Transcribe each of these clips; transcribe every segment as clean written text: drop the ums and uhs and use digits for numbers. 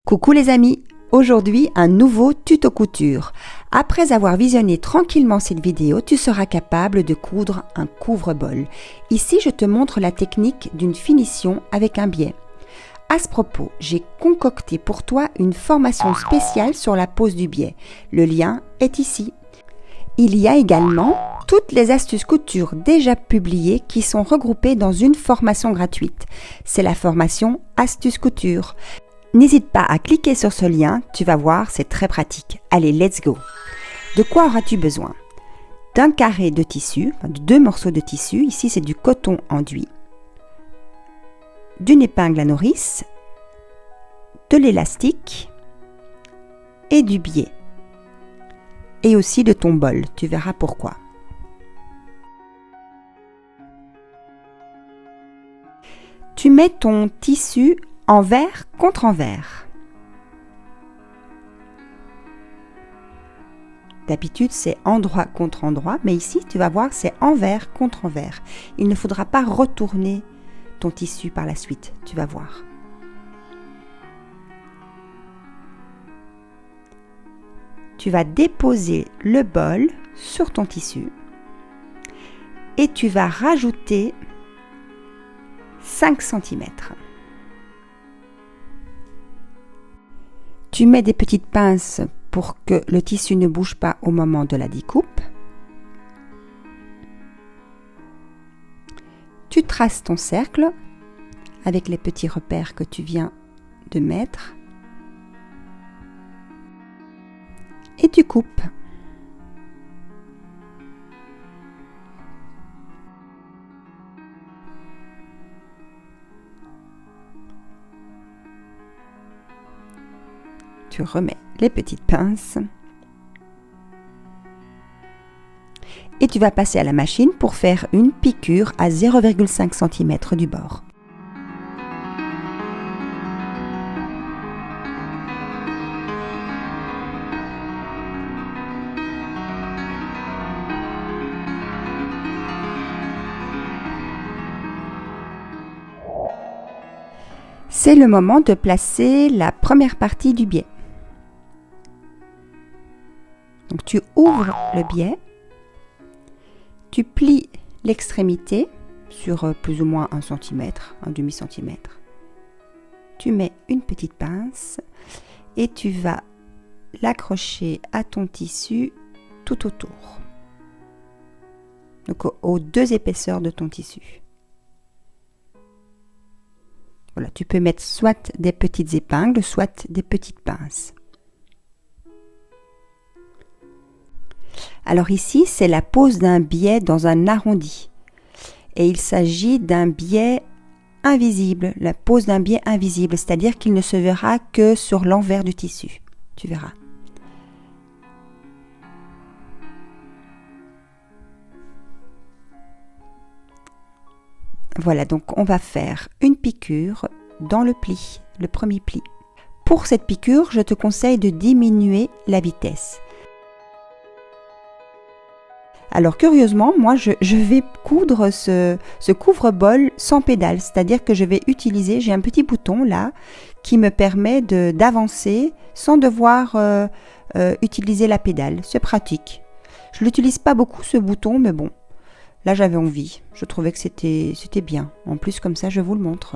Coucou les amis, aujourd'hui un nouveau tuto couture. Après avoir visionné tranquillement cette vidéo, tu seras capable de coudre un couvre-bol. Ici, je te montre la technique d'une finition avec un biais. À ce propos, j'ai concocté pour toi une formation spéciale sur la pose du biais. Le lien est ici. Il y a également toutes les astuces couture déjà publiées qui sont regroupées dans une formation gratuite. C'est la formation Astuces couture. N'hésite pas à cliquer sur ce lien, tu vas voir, c'est très pratique. Allez, let's go! De quoi auras-tu besoin? D'un carré de tissu, de 2 morceaux de tissu, ici c'est du coton enduit, d'une épingle à nourrice, de l'élastique et du biais. Et aussi de ton bol, tu verras pourquoi. Tu mets ton tissu envers contre envers. D'habitude, c'est endroit contre endroit, mais ici, tu vas voir, c'est envers contre envers. Il ne faudra pas retourner ton tissu par la suite, tu vas voir. Tu vas déposer le bol sur ton tissu et tu vas rajouter 5 cm. Tu mets des petites pinces pour que le tissu ne bouge pas au moment de la découpe. Tu traces ton cercle avec les petits repères que tu viens de mettre et tu coupes. Tu remets les petites pinces et tu vas passer à la machine pour faire une piqûre à 0,5 cm du bord. C'est le moment de placer la première partie du biais. Donc tu ouvres le biais, tu plies l'extrémité sur plus ou moins 1 cm, un demi-centimètre. Tu mets une petite pince et tu vas l'accrocher à ton tissu tout autour. Donc aux 2 épaisseurs de ton tissu. Voilà, tu peux mettre soit des petites épingles, soit des petites pinces. Alors ici, c'est la pose d'un biais dans un arrondi. Et il s'agit d'un biais invisible, la pose d'un biais invisible, c'est-à-dire qu'il ne se verra que sur l'envers du tissu. Tu verras. Voilà, donc on va faire une piqûre dans le pli, le premier pli. Pour cette piqûre, je te conseille de diminuer la vitesse. Alors curieusement, moi je vais coudre ce couvre-bol sans pédale, c'est-à-dire que je vais utiliser, j'ai un petit bouton là qui me permet d'avancer sans devoir utiliser la pédale. C'est pratique. Je ne l'utilise pas beaucoup ce bouton, mais bon, là j'avais envie. Je trouvais que c'était bien. En plus comme ça, je vous le montre.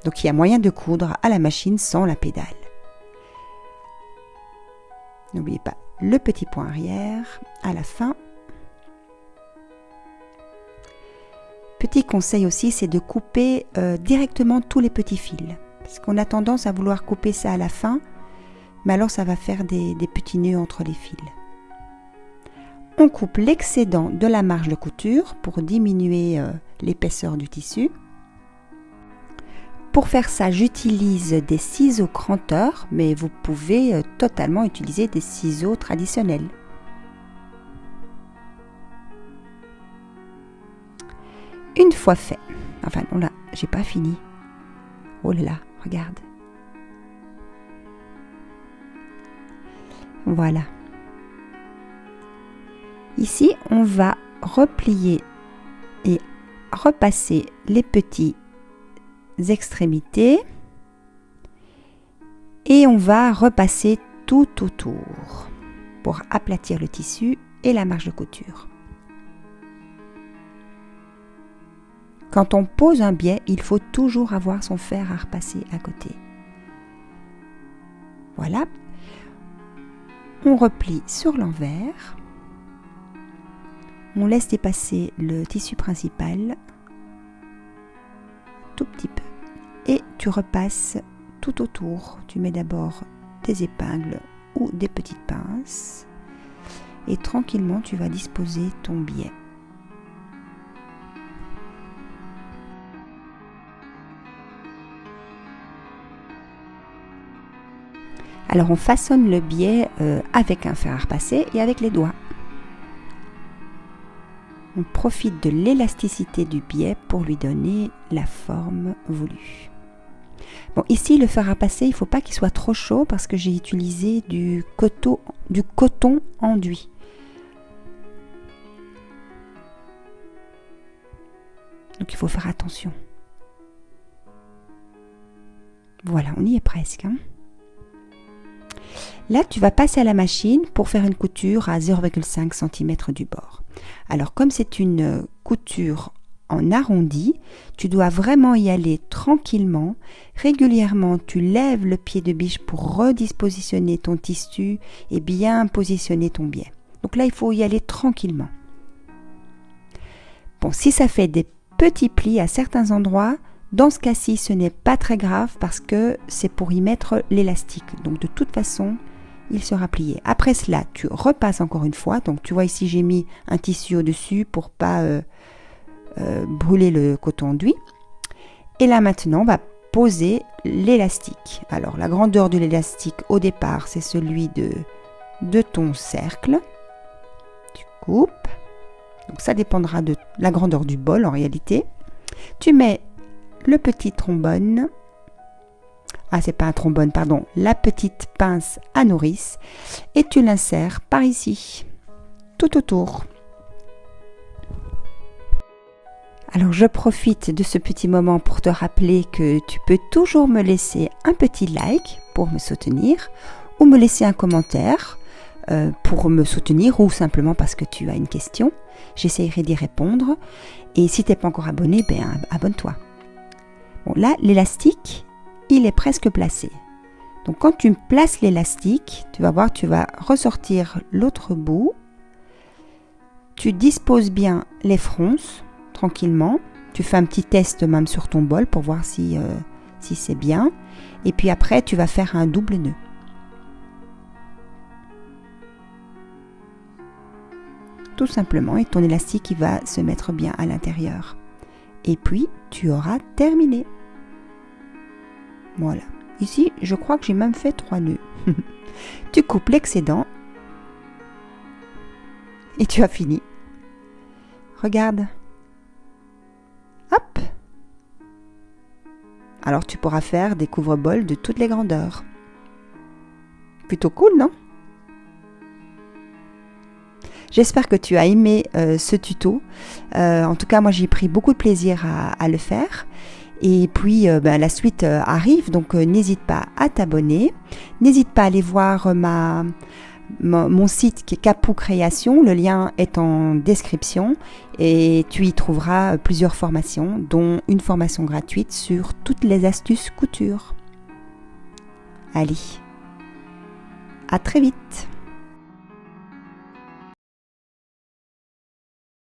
Donc il y a moyen de coudre à la machine sans la pédale. N'oubliez pas le petit point arrière à la fin. Petit conseil aussi, c'est de couper directement tous les petits fils. Parce qu'on a tendance à vouloir couper ça à la fin, mais alors ça va faire des petits nœuds entre les fils. On coupe l'excédent de la marge de couture pour diminuer l'épaisseur du tissu. Pour faire ça, j'utilise des ciseaux cranteurs, mais vous pouvez totalement utiliser des ciseaux traditionnels. Une fois fait, enfin non là, j'ai pas fini. Oh là là, regarde. Voilà. Ici, on va replier et repasser les petites extrémités Et on va repasser tout autour pour aplatir le tissu et la marge de couture. Quand on pose un biais, il faut toujours avoir son fer à repasser à côté. Voilà. On replie sur l'envers. On laisse dépasser le tissu principal, tout petit peu. Et tu repasses tout autour. Tu mets d'abord des épingles ou des petites pinces. Et tranquillement, tu vas disposer ton biais. Alors on façonne le biais avec un fer à repasser et avec les doigts. On profite de l'élasticité du biais pour lui donner la forme voulue. Bon, ici le fer à repasser, il ne faut pas qu'il soit trop chaud parce que j'ai utilisé du coton enduit. Donc il faut faire attention. Voilà, on y est presque, hein. Là, tu vas passer à la machine pour faire une couture à 0,5 cm du bord. Alors, comme c'est une couture en arrondi, tu dois vraiment y aller tranquillement. Régulièrement, tu lèves le pied de biche pour redispositionner ton tissu et bien positionner ton biais. Donc là, il faut y aller tranquillement. Bon, si ça fait des petits plis à certains endroits, dans ce cas-ci, ce n'est pas très grave parce que c'est pour y mettre l'élastique. Donc de toute façon, il sera plié. Après cela, tu repasses encore une fois. Donc tu vois ici, j'ai mis un tissu au-dessus pour pas brûler le coton enduit. Et là maintenant, on va poser l'élastique. Alors la grandeur de l'élastique au départ, c'est celui de ton cercle. Tu coupes. Donc ça dépendra de la grandeur du bol en réalité. Tu mets le petit trombone, c'est pas un trombone, pardon, la petite pince à nourrice et tu l'insères par ici, tout autour. Alors je profite de ce petit moment pour te rappeler que tu peux toujours me laisser un petit like pour me soutenir ou me laisser un commentaire pour me soutenir ou simplement parce que tu as une question. J'essaierai d'y répondre et si tu n'es pas encore abonné, abonne-toi. Bon, là, l'élastique, il est presque placé. Donc, quand tu places l'élastique, tu vas voir, tu vas ressortir l'autre bout. Tu disposes bien les fronces, tranquillement. Tu fais un petit test même sur ton bol pour voir si c'est bien. Et puis après, tu vas faire un double nœud. Tout simplement, et ton élastique, il va se mettre bien à l'intérieur. Et puis, tu auras terminé. Voilà. Ici, je crois que j'ai même fait 3 nœuds. Tu coupes l'excédent. Et tu as fini. Regarde. Hop. Alors, tu pourras faire des couvre-bols de toutes les grandeurs. Plutôt cool, non ? J'espère que tu as aimé ce tuto. En tout cas, moi, j'ai pris beaucoup de plaisir à le faire. Et puis, la suite arrive, donc n'hésite pas à t'abonner. N'hésite pas à aller voir mon site qui est Capou Création. Le lien est en description. Et tu y trouveras plusieurs formations, dont une formation gratuite sur toutes les astuces couture. Allez, à très vite.